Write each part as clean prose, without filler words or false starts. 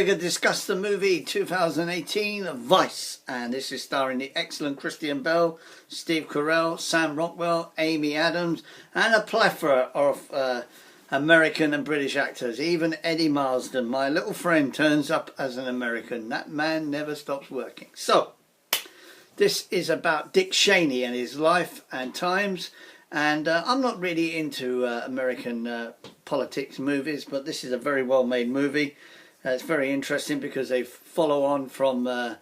we're going to discuss the movie 2018 Vice, and this is starring the excellent Christian Bale, Steve Carell, Sam Rockwell, Amy Adams, and a plethora of American and British actors. Even Eddie Marsden, my little friend, turns up as an American. That man never stops working. So, this is about Dick Cheney and his life and times. And I'm not really into American politics movies, but this is a very well made movie. It's very interesting because they follow on from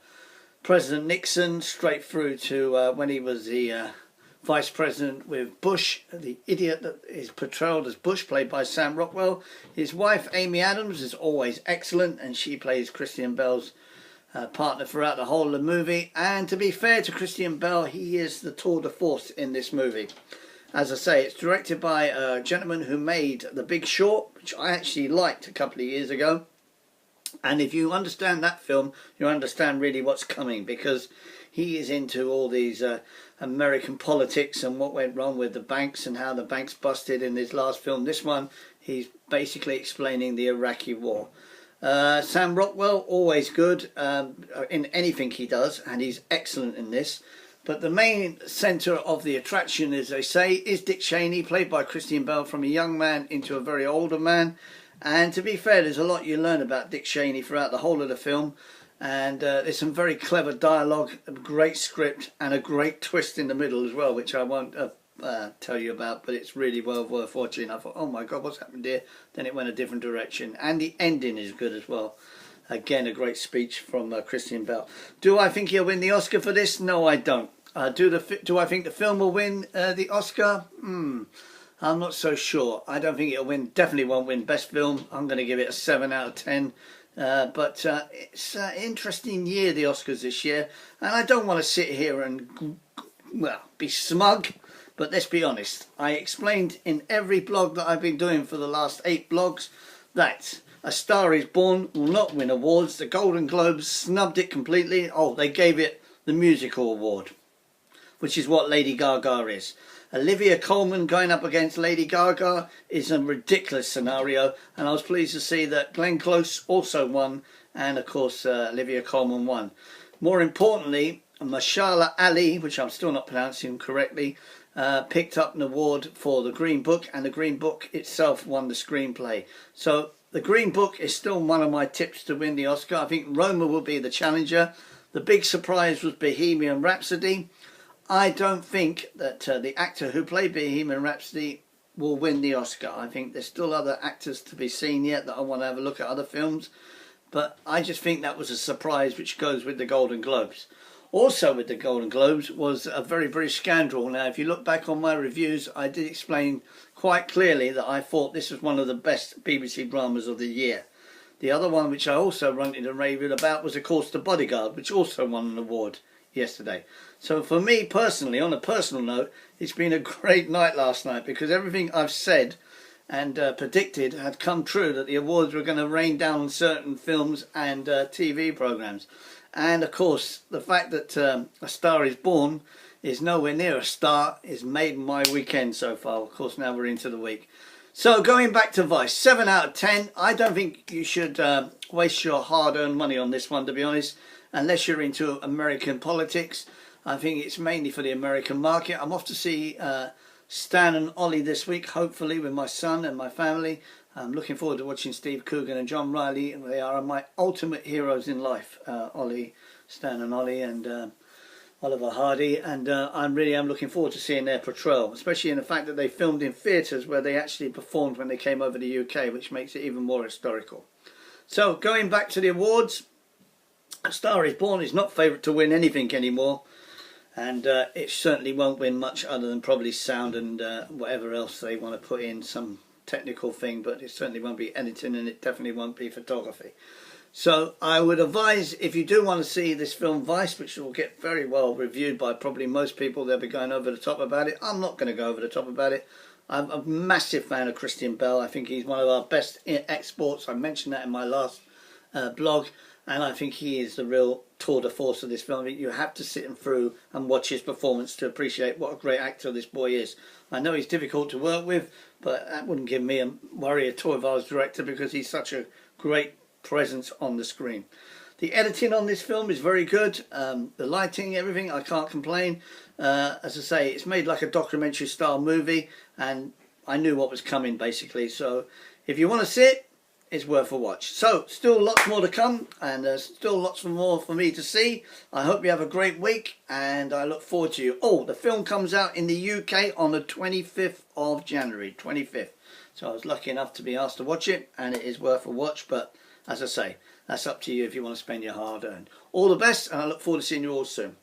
President Nixon straight through to when he was the vice president with Bush, the idiot that is portrayed as Bush, played by Sam Rockwell. His wife Amy Adams is always excellent, and she plays Christian Bale's partner throughout the whole of the movie. And to be fair to Christian Bale, he is the tour de force in this movie. As I say, it's directed by a gentleman who made The Big Short, which I actually liked a couple of years ago. And if you understand that film, you understand really what's coming, because he is into all these American politics and what went wrong with the banks and how the banks busted in his last film. This one, he's basically explaining the Iraqi war. Sam Rockwell, always good in anything he does, and he's excellent in this. But the main centre of the attraction, as they say, is Dick Cheney, played by Christian Bale, from a young man into a very older man. And to be fair, there's a lot you learn about Dick Cheney throughout the whole of the film. And there's some very clever dialogue, a great script, and a great twist in the middle as well, which I won't tell you about, but it's really well worth watching. I thought, oh my God, what's happened here? Then it went a different direction. And the ending is good as well. Again, a great speech from Christian Bale. Do I think he'll win the Oscar for this? No, I don't. Do I think the film will win the Oscar? I'm not so sure. I don't think it'll win. Definitely won't win Best Film. I'm going to give it a 7 out of 10. But it's an interesting year, the Oscars this year. And I don't want to sit here and, well, be smug. But let's be honest. I explained in every blog that I've been doing for the last 8 blogs that A Star Is Born will not win awards. The Golden Globes snubbed it completely. Oh, they gave it the musical award, which is what Lady Gaga is. Olivia Colman going up against Lady Gaga is a ridiculous scenario, and I was pleased to see that Glenn Close also won, and of course Olivia Colman won. More importantly, Mahershala Ali, which I'm still not pronouncing correctly, picked up an award for The Green Book, and The Green Book itself won the screenplay. So The Green Book is still one of my tips to win the Oscar. I think Roma will be the challenger. The big surprise was Bohemian Rhapsody. I don't think that the actor who played Bohemian Rhapsody will win the Oscar. I think there's still other actors to be seen yet that I want to have a look at other films. But I just think that was a surprise, which goes with the Golden Globes. Also with the Golden Globes was a very British scandal. Now, if you look back on my reviews, I did explain quite clearly that I thought this was one of the best BBC dramas of the year. The other one, which I also ranted and raved about, was of course The Bodyguard, which also won an award yesterday. So for me personally, on a personal note, it's been a great night last night, because everything I've said and predicted had come true, that the awards were going to rain down on certain films and TV programmes. And of course, the fact that A Star Is Born is nowhere near a star is made my weekend so far. Of course, now we're into the week. So going back to Vice, 7 out of 10. I don't think you should waste your hard-earned money on this one, to be honest, unless you're into American politics. I think it's mainly for the American market. I'm off to see Stan and Ollie this week, hopefully, with my son and my family. I'm looking forward to watching Steve Coogan and John Riley. They are my ultimate heroes in life, Ollie, Stan and Ollie, and Oliver Hardy, and I really am looking forward to seeing their portrayal, especially in the fact that they filmed in theatres where they actually performed when they came over to the UK, which makes it even more historical. So, going back to the awards, A Star Is Born is not favourite to win anything anymore, and it certainly won't win much other than probably sound and whatever else they want to put in, some technical thing, but it certainly won't be editing, and it definitely won't be photography. So I would advise, if you do want to see this film Vice, which will get very well reviewed by probably most people, they'll be going over the top about it. I'm not going to go over the top about it. I'm a massive fan of Christian Bale. I think he's one of our best exports. I mentioned that in my last blog, and I think he is the real tour de force of this film. You have to sit him through and watch his performance to appreciate what a great actor this boy is. I know he's difficult to work with, but that wouldn't give me a worry at all if I was director, because he's such a great presence on the screen. The editing on this film is very good. The lighting, everything, I can't complain. As I say, it's made like a documentary style movie, and I knew what was coming basically. So if you want to see it, it's worth a watch. So still lots more to come, and there's still lots more for me to see. I hope you have a great week, and I look forward to you. Oh, the film comes out in the UK on the 25th of January, 25th. So I was lucky enough to be asked to watch it, and it is worth a watch. But as I say, that's up to you if you want to spend your hard earned. All the best, and I look forward to seeing you all soon.